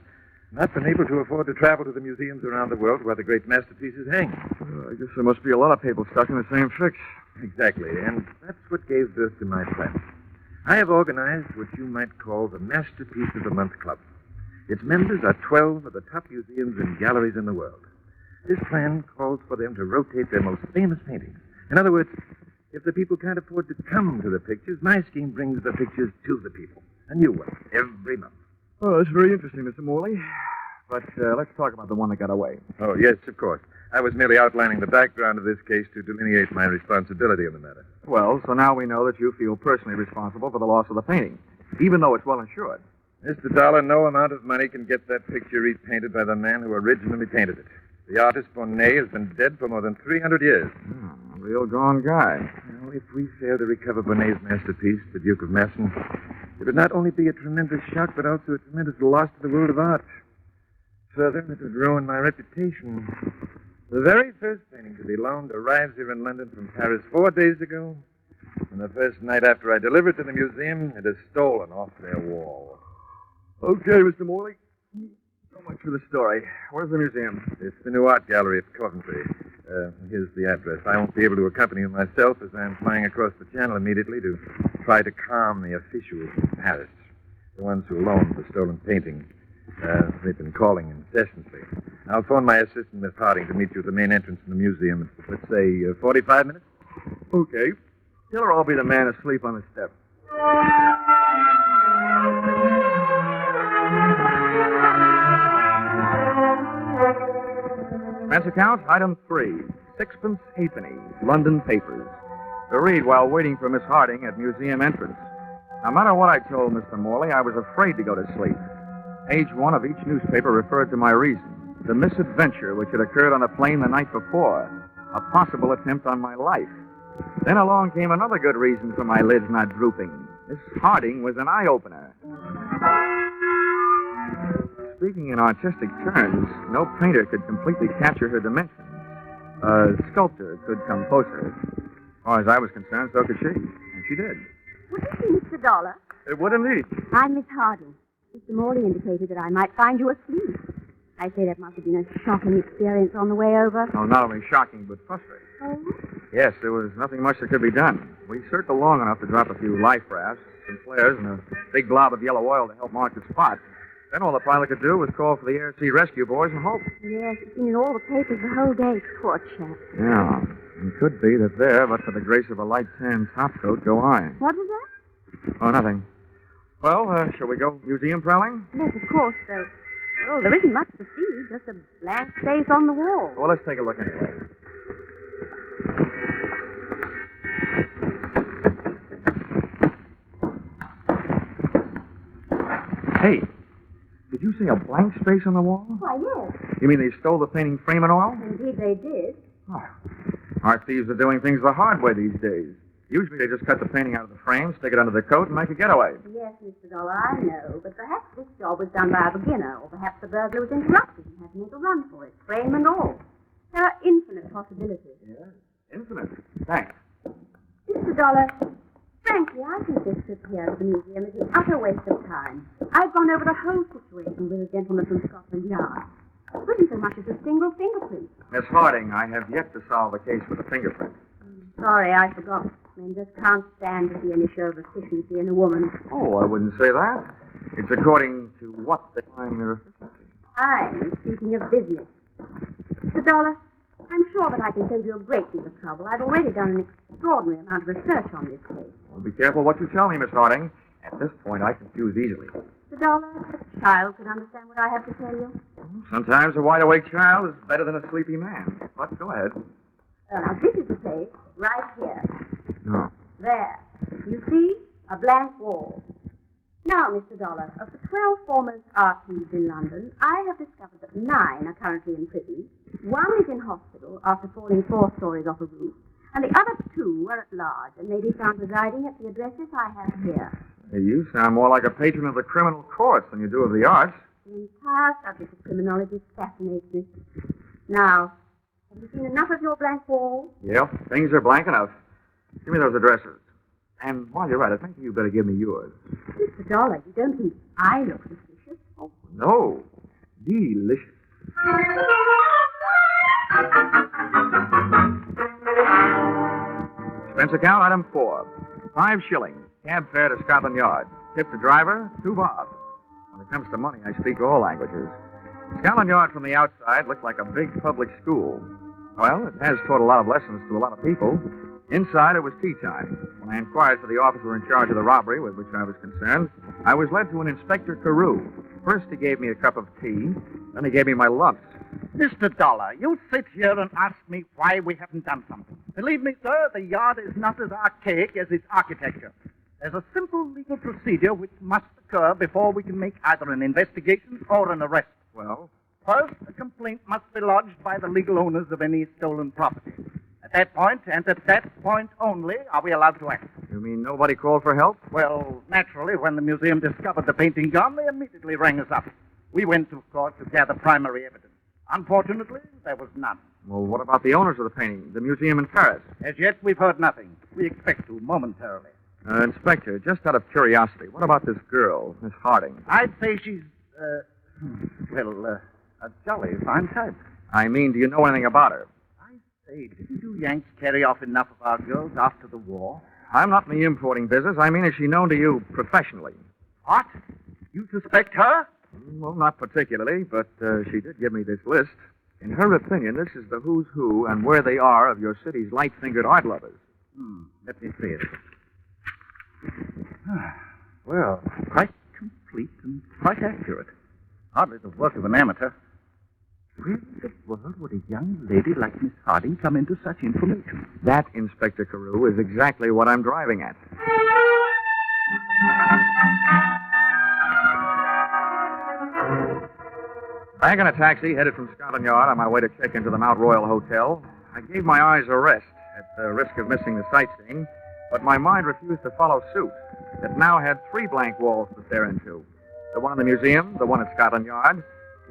not been able to afford to travel to the museums around the world where the great masterpieces hang. I guess there must be a lot of people stuck in the same fix. Exactly, and that's what gave birth to my plan. I have organized what you might call the Masterpiece of the Month Club. Its members are 12 of the top museums and galleries in the world. This plan calls for them to rotate their most famous paintings. In other words, if the people can't afford to come to the pictures, my scheme brings the pictures to the people. A new one, every month. Oh, that's very interesting, Mr. Morley. But let's talk about the one that got away. Oh, yes, of course. I was merely outlining the background of this case to delineate my responsibility in the matter. Well, so now we know that you feel personally responsible for the loss of the painting, even though it's well insured. Mr. Dollar, no amount of money can get that picture repainted by the man who originally painted it. The artist, Bonnet, has been dead for more than 300 years. A real gone guy. Well, if we fail to recover Bonnet's masterpiece, the Duke of Masson, it would not only be a tremendous shock, but also a tremendous loss to the world of art. Further, it would ruin my reputation. The very first painting to be loaned arrives here in London from Paris 4 days ago. And the first night after I deliver it to the museum, it is stolen off their wall. Okay, Mr. Morley. So much for the story. Where's the museum? It's the New Art Gallery at Coventry. Here's the address. I won't be able to accompany you myself as I'm flying across the channel immediately to try to calm the officials in Paris, the ones who loaned the stolen painting. They've been calling incessantly. I'll phone my assistant, Miss Harding, to meet you at the main entrance in the museum in, let's say, 45 minutes. Okay. Tell her I'll be the man asleep on the step. Expense account, item 3. Sixpence halfpenny, London papers. To read while waiting for Miss Harding at museum entrance. No matter what I told Mr. Morley, I was afraid to go to sleep. Page 1 of each newspaper referred to my reason. The misadventure which had occurred on a plane the night before. A possible attempt on my life. Then along came another good reason for my lids not drooping. Miss Harding was an eye-opener. Speaking in artistic terms, no painter could completely capture her dimensions. A sculptor could compose her. As far as I was concerned, so could she. And she did. Would you see Mr. Dollar? It would indeed. I'm Miss Harding. Mr. Morley indicated that I might find you asleep. I say that must have been a shocking experience on the way over. Oh, not only shocking, but frustrating. Oh? Yes, there was nothing much that could be done. We circled long enough to drop a few life rafts, some flares, and a big glob of yellow oil to help mark the spot. Then all the pilot could do was call for the air sea rescue boys and hope. Yes, it's been in all the papers the whole day. Poor chap. Yeah, it could be that there, but for the grace of a light tan topcoat, go I. What was that? Oh, nothing. Well, shall we go museum prowling? Yes, of course, though. Oh, there isn't much to see, just a blank space on the wall. Well, let's take a look anyway. Hey, did you say a blank space on the wall? Why, yes. You mean they stole the painting frame and all? Indeed, they did. Oh. Art thieves are doing things the hard way these days. Usually they just cut the painting out of the frame, stick it under the coat, and make a getaway. Yes, Mr. Dollar, I know. But perhaps this job was done by a beginner, or perhaps the burglar was interrupted and had to make a run for it, frame and all. There are infinite possibilities. Yes, infinite. Thanks. Mr. Dollar, frankly, I think this trip here to the museum is an utter waste of time. I've gone over the whole situation with a gentleman from Scotland Yard. There isn't so much as a single fingerprint. Miss Harding, I have yet to solve the case with the fingerprint. Sorry, I forgot. Men just can't stand to see any show of efficiency in a woman. Oh, I wouldn't say that. It's according to what they find their efficiency. I'm speaking of business. Mr. Dollar, I'm sure that I can save you a great deal of trouble. I've already done an extraordinary amount of research on this case. Well, be careful what you tell me, Miss Harding. At this point, I confuse easily. Mr. Dollar, a child can understand what I have to tell you. Sometimes a wide-awake child is better than a sleepy man. But go ahead. Now, this is the place, right here. No. There. You see? A blank wall. Now, Mr. Dollar, of the 12 foremost art thieves in London, I have discovered that 9 are currently in prison. 1 is in hospital after falling 4 stories off a roof, and the other 2 are at large and may be found residing at the addresses I have here. Hey, you sound more like a patron of the criminal courts than you do of the arts. The entire subject of criminology fascinates me. Now, have you seen enough of your blank wall? Yep, things are blank enough. Give me those addresses. And while you're at it, maybe you better give me yours. Mr. Dollar, you don't think I look suspicious? Oh, no. Delicious. Expense account, item 4. 5 shillings. Cab fare to Scotland Yard. Tip to driver, 2 bob. When it comes to money, I speak all languages. Scotland Yard from the outside looked like a big public school. Well, it has taught a lot of lessons to a lot of people. Inside, it was tea time. When I inquired for the officer in charge of the robbery with which I was concerned, I was led to an Inspector Carew. First, he gave me a cup of tea. Then he gave me my lumps. Mr. Dollar, you sit here and ask me why we haven't done something. Believe me, sir, the yard is not as archaic as its architecture. There's a simple legal procedure which must occur before we can make either an investigation or an arrest. Well? First, a complaint must be lodged by the legal owners of any stolen property. At that point, and at that point only, are we allowed to act. You mean nobody called for help? Well, naturally, when the museum discovered the painting gone, they immediately rang us up. We went to court to gather primary evidence. Unfortunately, there was none. Well, what about the owners of the painting, the museum in Paris? As yet, we've heard nothing. We expect to momentarily. Inspector, just out of curiosity, what about this girl, Miss Harding? I'd say she's, a jolly fine type. I mean, do you know anything about her? I say, didn't you Yanks carry off enough of our girls after the war? I'm not in the importing business. I mean, is she known to you professionally? What? You suspect her? Well, not particularly, but she did give me this list. In her opinion, this is the who's who and where they are of your city's light-fingered art lovers. Let me see it. Well, quite complete and quite accurate. Hardly the work of an amateur. Where in the world would a young lady like Miss Harding come into such information? That, Inspector Carew, is exactly what I'm driving at. Back in a taxi, headed from Scotland Yard on my way to check into the Mount Royal Hotel, I gave my eyes a rest at the risk of missing the sightseeing, but my mind refused to follow suit. It now had 3 blank walls to stare into. The one in the museum, the one at Scotland Yard,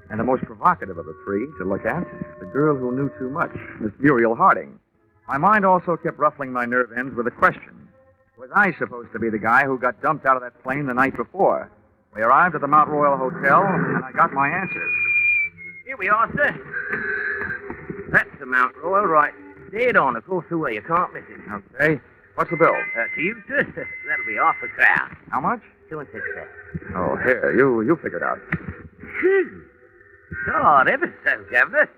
and the most provocative of the 3 to look at, the girl who knew too much, Miss Muriel Harding. My mind also kept ruffling my nerve ends with a question. Was I supposed to be the guy who got dumped out of that plane the night before? We arrived at the Mount Royal Hotel, and I got my answers. Here we are, sir. That's the Mount Royal, right dead on across the way. You can't miss it. Okay. What's the bill? To you, sir? That'll be half a crown. How much? 2 and 6, sir. Oh, here, you figure it out. Phew. God, ever so, Governor.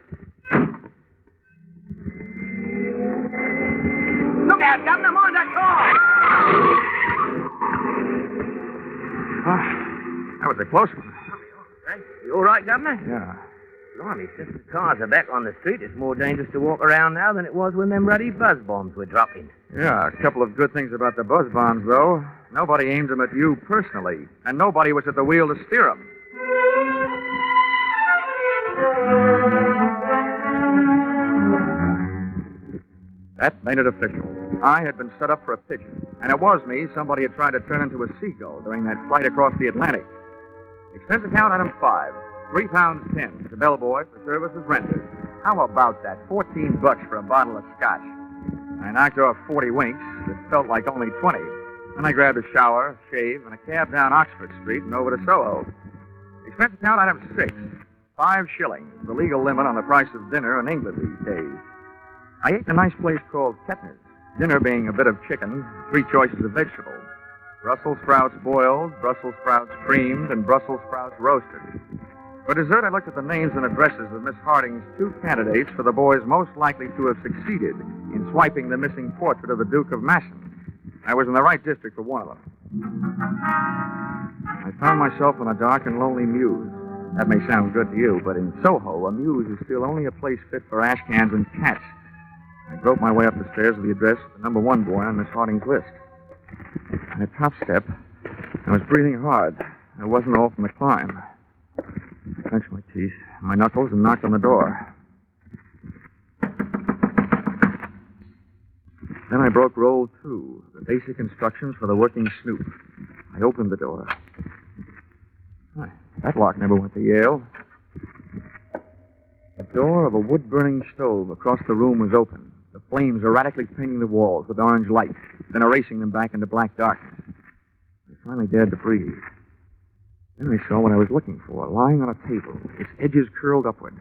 Look out, Governor, mind that car! That was a close one. You all right, Governor? Yeah. Blimey, since the cars are back on the street, it's more dangerous to walk around now than it was when them ruddy buzz bombs were dropping. Yeah, a couple of good things about the buzz bombs, though. Nobody aimed them at you personally, and nobody was at the wheel to steer them. That made it official. I had been set up for a pigeon, and it was me somebody had tried to turn into a seagull during that flight across the Atlantic. Expense account item 5, £3.10 to the bellboy for services rendered. How about that? $14 for a bottle of scotch. I knocked off 40 winks. It felt like only 20. Then I grabbed a shower, shave, and a cab down Oxford Street and over to Soho. Expense account item 6, 5 shillings, the legal limit on the price of dinner in England these days. I ate in a nice place called Kettner's, dinner being a bit of chicken, 3 choices of vegetables. Brussels sprouts boiled, Brussels sprouts creamed, and Brussels sprouts roasted. For dessert, I looked at the names and addresses of Miss Harding's 2 candidates for the boys most likely to have succeeded in swiping the missing portrait of the Duke of Masson. I was in the right district for one of them. I found myself in a dark and lonely mews. That may sound good to you, but in Soho, a mews is still only a place fit for ash cans and cats. I groped my way up the stairs to the address of the number 1 boy on Miss Harding's list. On the top step, I was breathing hard. It wasn't all from the climb. I clenched my teeth, my knuckles, and knocked on the door. Then I broke roll 2, the basic instructions for the working snoop. I opened the door. That lock never went to Yale. The door of a wood-burning stove across the room was open, the flames erratically painting the walls with orange light, then erasing them back into black darkness. I finally dared to breathe. Then I saw what I was looking for, lying on a table, its edges curled upward.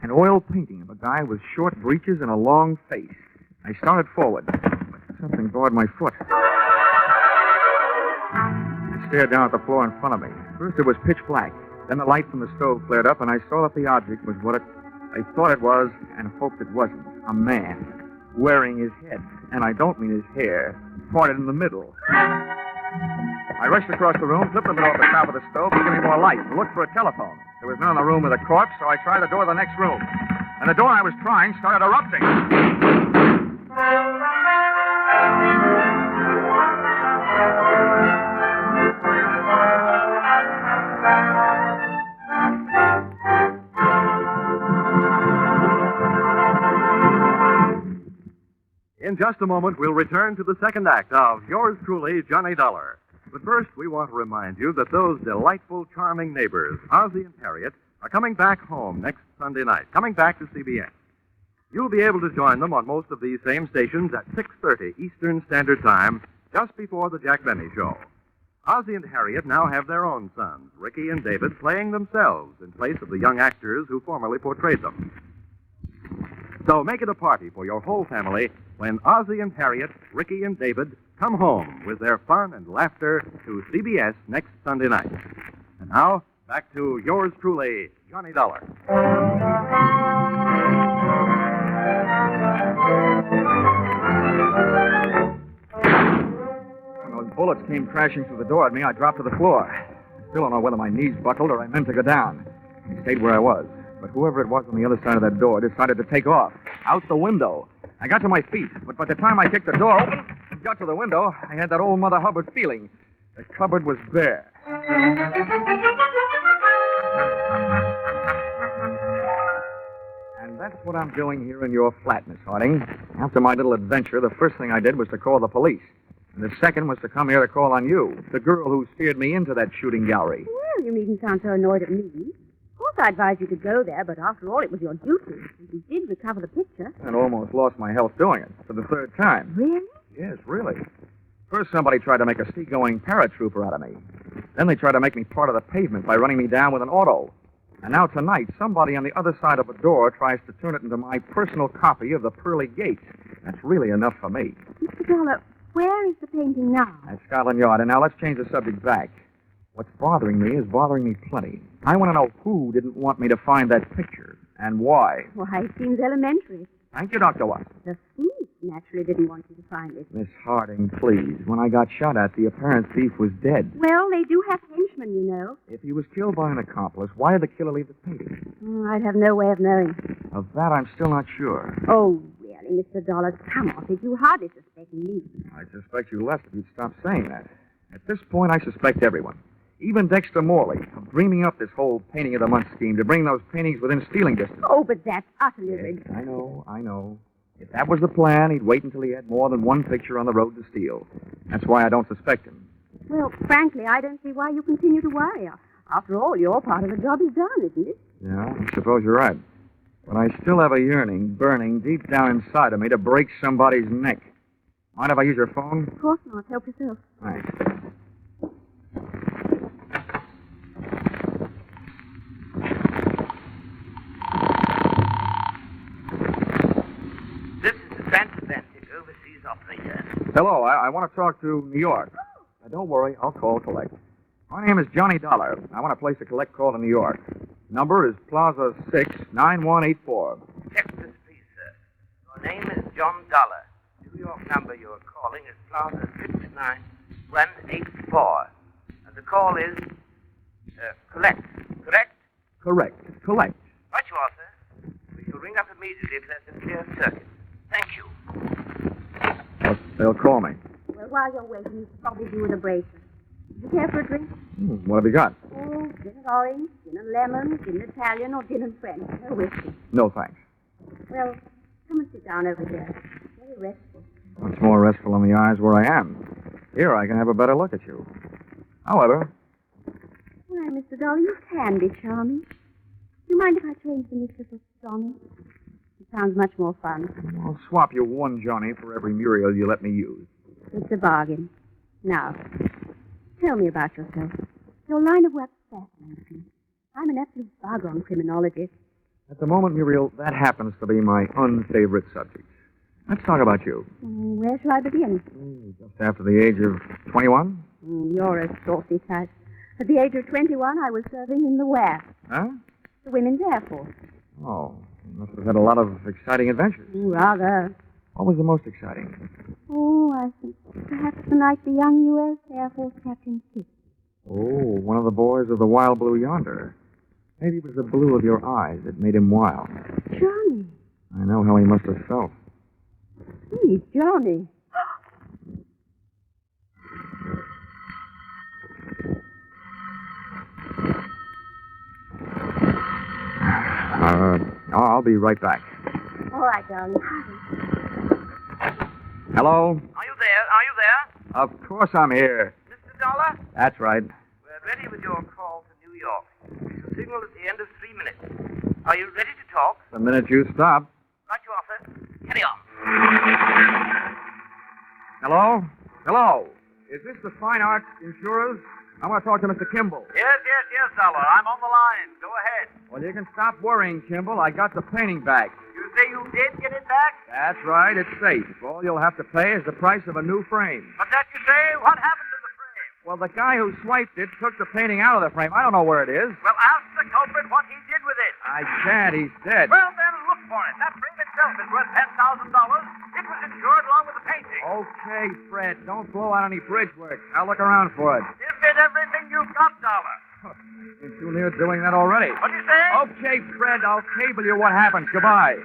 An oil painting of a guy with short breeches and a long face. I started forward, but something bored my foot. I stared down at the floor in front of me. First it was pitch black. Then the light from the stove flared up, and I saw that the object was what I thought it was and hoped it wasn't. A man, wearing his head. And I don't mean his hair, parted in the middle. I rushed across the room, flipped the middle off the top of the stove to give me more light, and looked for a telephone. There was none in the room with a corpse, so I tried the door of the next room. And the door I was trying started erupting. In just a moment, we'll return to the second act of Yours Truly, Johnny Dollar. But first, we want to remind you that those delightful, charming neighbors, Ozzie and Harriet, are coming back home next Sunday night, coming back to CBS. You'll be able to join them on most of these same stations at 6:30 Eastern Standard Time, just before the Jack Benny Show. Ozzie and Harriet now have their own sons, Ricky and David, playing themselves in place of the young actors who formerly portrayed them. So make it a party for your whole family when Ozzie and Harriet, Ricky and David come home with their fun and laughter to CBS next Sunday night. And now, back to yours truly, Johnny Dollar. When those bullets came crashing through the door at me, I dropped to the floor. I still don't know whether my knees buckled or I meant to go down. I stayed where I was. But whoever it was on the other side of that door decided to take off. Out the window. I got to my feet, but by the time I kicked the door open and got to the window, I had that old Mother Hubbard feeling. The cupboard was bare. And that's what I'm doing here in your flat, Miss Harding. After my little adventure, the first thing I did was to call the police. And the second was to come here to call on you, the girl who steered me into that shooting gallery. Well, you needn't sound so annoyed at me. Of course, I advised you to go there, but after all, it was your duty. And you did recover the picture. And almost lost my health doing it for the third time. Really? Yes, really. First, somebody tried to make a sea-going paratrooper out of me. Then they tried to make me part of the pavement by running me down with an auto. And now tonight, somebody on the other side of a door tries to turn it into my personal copy of the Pearly Gates. That's really enough for me. Mr. Dollar, where is the painting now? At Scotland Yard. And now let's change the subject back. What's bothering me is bothering me plenty. I want to know who didn't want me to find that picture and why. Why, it seems elementary. Thank you, Dr. Watson. The thief naturally didn't want you to find it. Miss Harding, please. When I got shot at, the apparent thief was dead. Well, they do have henchmen, you know. If he was killed by an accomplice, why did the killer leave the painting? I'd have no way of knowing. Of that, I'm still not sure. Oh, really, Mr. Dollar, come off it. You hardly suspect me. I'd suspect you less if you'd stop saying that. At this point, I suspect everyone. Even Dexter Morley, of dreaming up this whole painting of the month scheme to bring those paintings within stealing distance. Oh, but that's utterly ridiculous. I know. If that was the plan, he'd wait until he had more than one picture on the road to steal. That's why I don't suspect him. Well, frankly, I don't see why you continue to worry. After all, your part of the job is done, isn't it? Yeah, I suppose you're right. But I still have a yearning burning deep down inside of me to break somebody's neck. Mind if I use your phone? Of course not. Help yourself. Thanks. This is the transatlantic overseas operator. Hello, I want to talk to New York. Now, don't worry, I'll call collect. My name is Johnny Dollar. I want to place a collect call to New York. Number is Plaza 6, 9184. Check this, please, sir. Your name is John Dollar. New York number you're calling is Plaza 69184. And the call is collect, correct? Correct. Collect. Right you are, sir. We shall ring up immediately if there's a clear circuit. Thank you. They'll call me. Well, while you're waiting, you should probably do with a bracer. You care for a drink? What have you got? Oh, gin and orange, gin and lemon, gin and Italian, or gin and French. No whiskey. No, thanks. Well, come and sit down over there. Very restful. What's more restful in the eyes where I am? Here, I can have a better look at you. However... Why, Mr. Dollar, you can be charming. Do you mind if I change the Mr. for Johnny? It sounds much more fun. I'll swap you one Johnny for every Muriel you let me use. It's a bargain. Now, tell me about yourself. Your line of work fascinates me. I'm an absolute bug on criminology. At the moment, Muriel, that happens to be my unfavorite subject. Let's talk about you. Where shall I begin? Just after the age of 21? You're a saucy type. At the age of 21, I was serving in the WAF. Huh? The Women's Air Force. Oh, you must have had a lot of exciting adventures. Rather. What was the most exciting? Oh, I think perhaps the night the young U.S. Air Force captain kissed. Oh, one of the boys of the Wild Blue yonder. Maybe it was the blue of your eyes that made him wild. Johnny. I know how he must have felt. Hey, Johnny. I'll be right back. All right, darling. Hello? Are you there? Are you there? Of course I'm here. Mr. Dollar? That's right. We're ready with your call to New York. We shall signal at the end of 3 minutes. Are you ready to talk? The minute you stop. Right you are, sir. Carry on. Hello? Hello? Is this the Fine Arts Insurers? I want to talk to Mr. Kimball. Yes, Dollar. I'm on the line. Go ahead. Well, you can stop worrying, Kimball. I got the painting back. You say you did get it back? That's right. It's safe. All you'll have to pay is the price of a new frame. But that you say, what happened to the frame? Well, the guy who swiped it took the painting out of the frame. I don't know where it is. Well, ask the culprit what he did with it. I can't. He's dead. Well, then look for it. That frame itself is worth $10,000. It was insured along with the painting. Okay, Fred. Don't blow out any bridge work. I'll look around for it. Give it everything you've got, Dollar. You're too near doing that already. What do you say? Okay, Fred. I'll cable you what happens. Goodbye.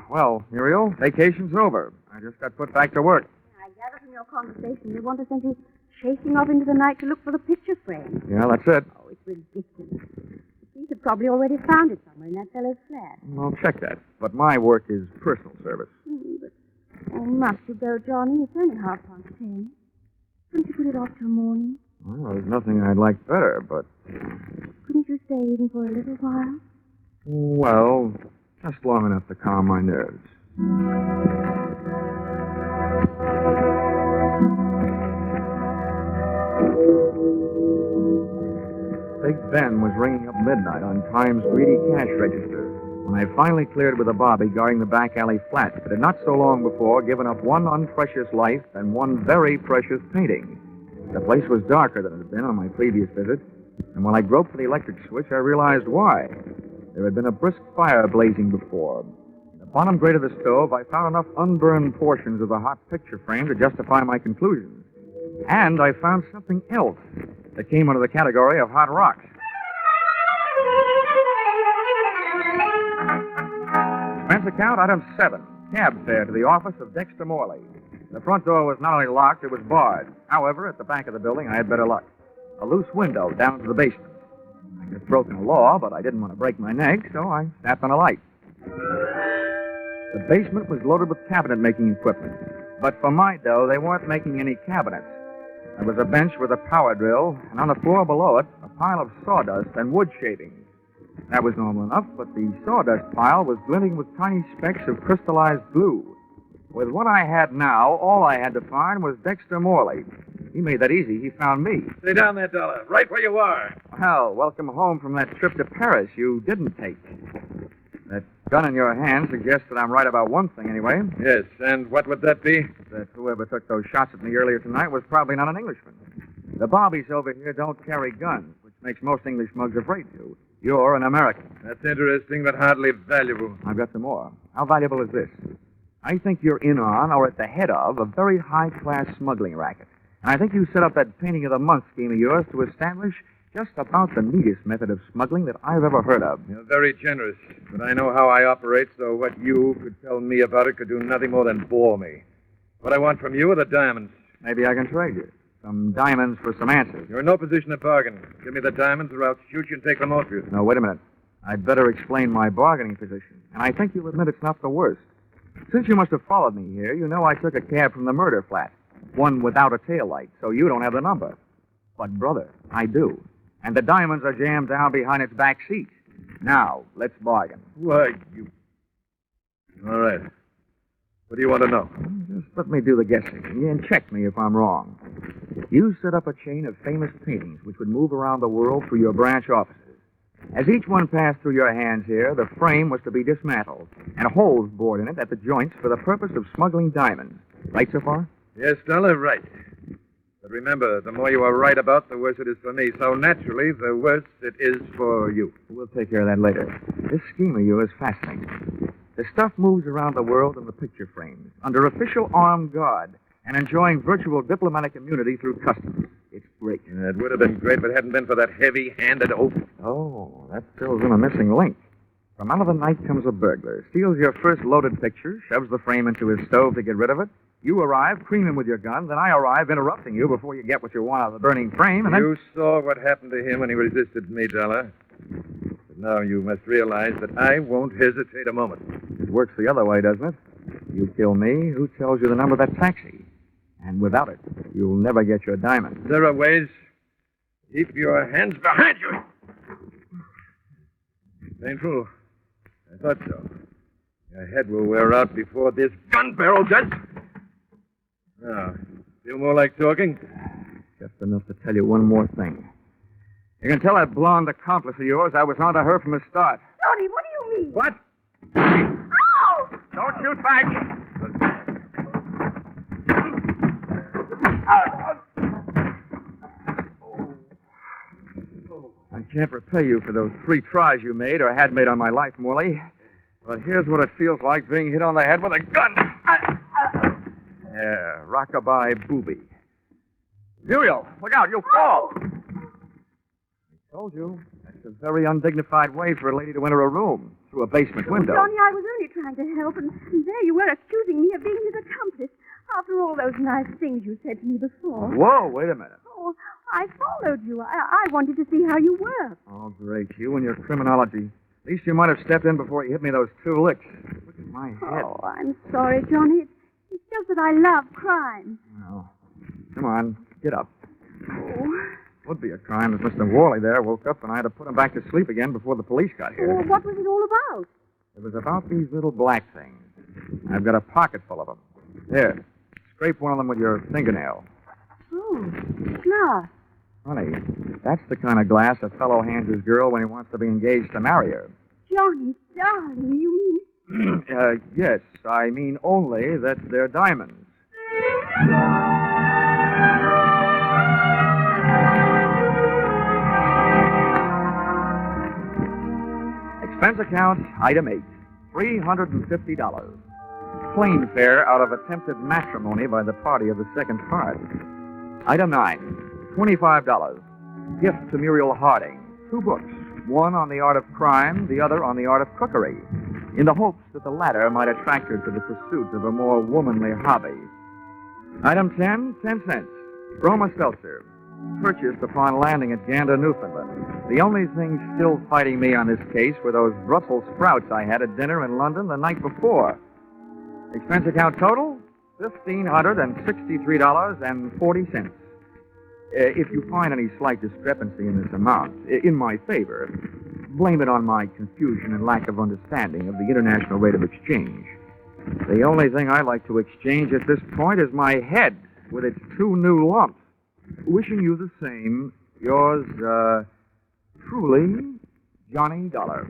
Well, Muriel, vacation's over. I just got put back to work. I gather from your conversation you want to send you chasing off into the night to look for the picture frame. Yeah, that's it. Oh, it's ridiculous. The police have probably already found it somewhere in that fellow's flat. I'll check that. But my work is personal service. But must you go, Johnny? It's only 10:30. Couldn't you put it off till morning? Well, there's nothing I'd like better, but... Couldn't you stay even for a little while? Well, just long enough to calm my nerves. Big Ben was ringing up midnight on Time's greedy cash register when I finally cleared with a bobby guarding the back alley flat that had not so long before given up one unprecious life and one very precious painting. The place was darker than it had been on my previous visit, and when I groped for the electric switch, I realized why. There had been a brisk fire blazing before. In the bottom grate of the stove, I found enough unburned portions of the hot picture frame to justify my conclusions. And I found something else that came under the category of hot rocks. Expense account, item 7. Cab fare to the office of Dexter Morley. The front door was not only locked, it was barred. However, at the back of the building, I had better luck. A loose window down to the basement. I could have broken the law, but I didn't want to break my neck, so I snapped on a light. The basement was loaded with cabinet-making equipment. But for my dough, they weren't making any cabinets. There was a bench with a power drill, and on the floor below it, a pile of sawdust and wood shavings. That was normal enough, but the sawdust pile was glinting with tiny specks of crystallized glue. With what I had now, all I had to find was Dexter Morley. He made that easy. He found me. Stay down there, Dollar. Right where you are. Well, welcome home from that trip to Paris you didn't take. That gun in your hand suggests that I'm right about one thing, anyway. Yes, and what would that be? That whoever took those shots at me earlier tonight was probably not an Englishman. The bobbies over here don't carry guns, which makes most English mugs afraid to. You're an American. That's interesting, but hardly valuable. I've got some more. How valuable is this? I think you're in on, or at the head of, a very high-class smuggling racket. And I think you set up that painting of the month scheme of yours to establish just about the neatest method of smuggling that I've ever heard of. You're very generous, but I know how I operate, so what you could tell me about it could do nothing more than bore me. What I want from you are the diamonds. Maybe I can trade you. Some diamonds for some answers. You're in no position to bargain. Give me the diamonds or I'll shoot you and take them off you. No, wait a minute. I'd better explain my bargaining position. And I think you'll admit it's not the worst. Since you must have followed me here, you know I took a cab from the murder flat. One without a taillight, so you don't have the number. But, brother, I do. And the diamonds are jammed down behind its back seat. Now, let's bargain. Why, you... All right. What do you want to know? Just let me do the guessing, and check me if I'm wrong. You set up a chain of famous paintings which would move around the world through your branch offices. As each one passed through your hands here, the frame was to be dismantled and holes bored in it at the joints for the purpose of smuggling diamonds. Right so far? Yes, Dollar, right. But remember, the more you are right about, the worse it is for me. So naturally, the worse it is for you. We'll take care of that later. This scheme of yours is fascinating. The stuff moves around the world in the picture frames, under official armed guard, and enjoying virtual diplomatic immunity through customs. It's great. It would have been great if it hadn't been for that heavy-handed oath. Oh, that fills in a missing link. From out of the night comes a burglar, steals your first loaded picture, shoves the frame into his stove to get rid of it. You arrive, cream him with your gun, then I arrive, interrupting you before you get what you want out of the burning frame, and then... You saw what happened to him when he resisted me, Dollar. But now you must realize that I won't hesitate a moment. It works the other way, doesn't it? You kill me, who tells you the number of that taxi? And without it, you'll never get your diamond. There are ways. Keep your hands behind you. Painful. I thought so. Your head will wear out before this gun barrel does. Now, feel more like talking? Just enough to tell you one more thing. You can tell that blonde accomplice of yours I was onto her from the start. Tony, what do you mean? What? Ow! Don't shoot back. can't repay you for those 3 tries you made or had made on my life, Morley. But here's what it feels like being hit on the head with a gun. Yeah, rockabye booby. Muriel, look out, you'll fall. I told you. That's a very undignified way for a lady to enter a room, through a basement window. Johnny, I was only trying to help, and there you were accusing me of being his accomplice after all those nice things you said to me before. Whoa, wait a minute. Oh, I followed you. I wanted to see how you were. Oh, great. You and your criminology. At least you might have stepped in before you hit me those 2 licks. Look at my head. Oh, I'm sorry, Johnny. It's just that I love crime. Oh. Come on, get up. Oh. Would be a crime if Mr. Worley there woke up and I had to put him back to sleep again before the police got here. Well, what was it all about? It was about these little black things. I've got a pocket full of them. Here, scrape one of them with your fingernail. Oh, glass. Honey, that's the kind of glass a fellow hands his girl when he wants to be engaged to marry her. Johnny, darling, you mean... Yes, I mean only that they're diamonds. Expense account, item 8, $350. Plane fare out of attempted matrimony by the party of the second part. Item 9, $25. Gift to Muriel Harding. 2 books, one on the art of crime, the other on the art of cookery, in the hopes that the latter might attract her to the pursuit of a more womanly hobby. Item 10, 10 cents. Roma Seltzer. Purchased upon landing at Gander, Newfoundland. The only thing still fighting me on this case were those Brussels sprouts I had at dinner in London the night before. Expense account total, $1,563.40. If you find any slight discrepancy in this amount, in my favor, blame it on my confusion and lack of understanding of the international rate of exchange. The only thing I like to exchange at this point is my head with its 2 new lumps. Wishing you the same, yours, truly, Johnny Dollar.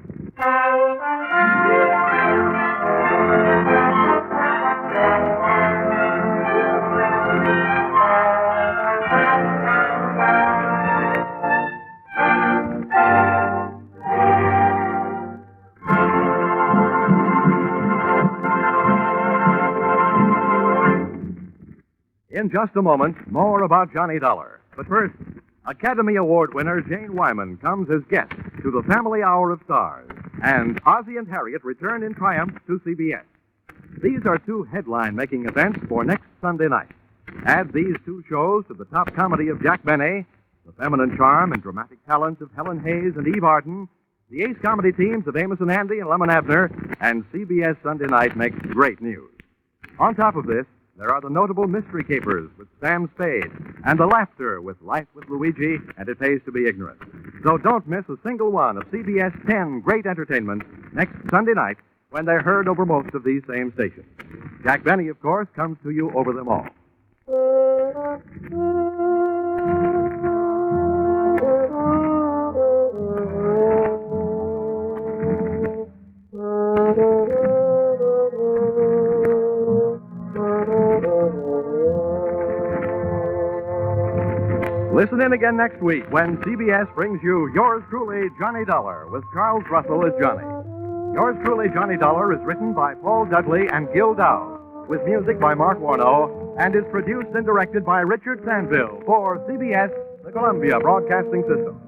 In just a moment, more about Johnny Dollar. But first, Academy Award winner Jane Wyman comes as guest to the Family Hour of Stars, and Ozzie and Harriet return in triumph to CBS. These are 2 headline-making events for next Sunday night. Add these 2 shows to the top comedy of Jack Benny, the feminine charm and dramatic talents of Helen Hayes and Eve Arden, the ace comedy teams of Amos and Andy and Lemon Abner, and CBS Sunday night makes great news. On top of this, there are the notable mystery capers with Sam Spade and the laughter with Life with Luigi and It Pays to Be Ignorant. So don't miss a single one of CBS 10 great entertainments next Sunday night when they're heard over most of these same stations. Jack Benny, of course, comes to you over them all. Listen in again next week when CBS brings you Yours Truly, Johnny Dollar, with Charles Russell as Johnny. Yours Truly, Johnny Dollar is written by Paul Dudley and Gil Dow, with music by Mark Warnow, and is produced and directed by Richard Sandville for CBS, the Columbia Broadcasting System.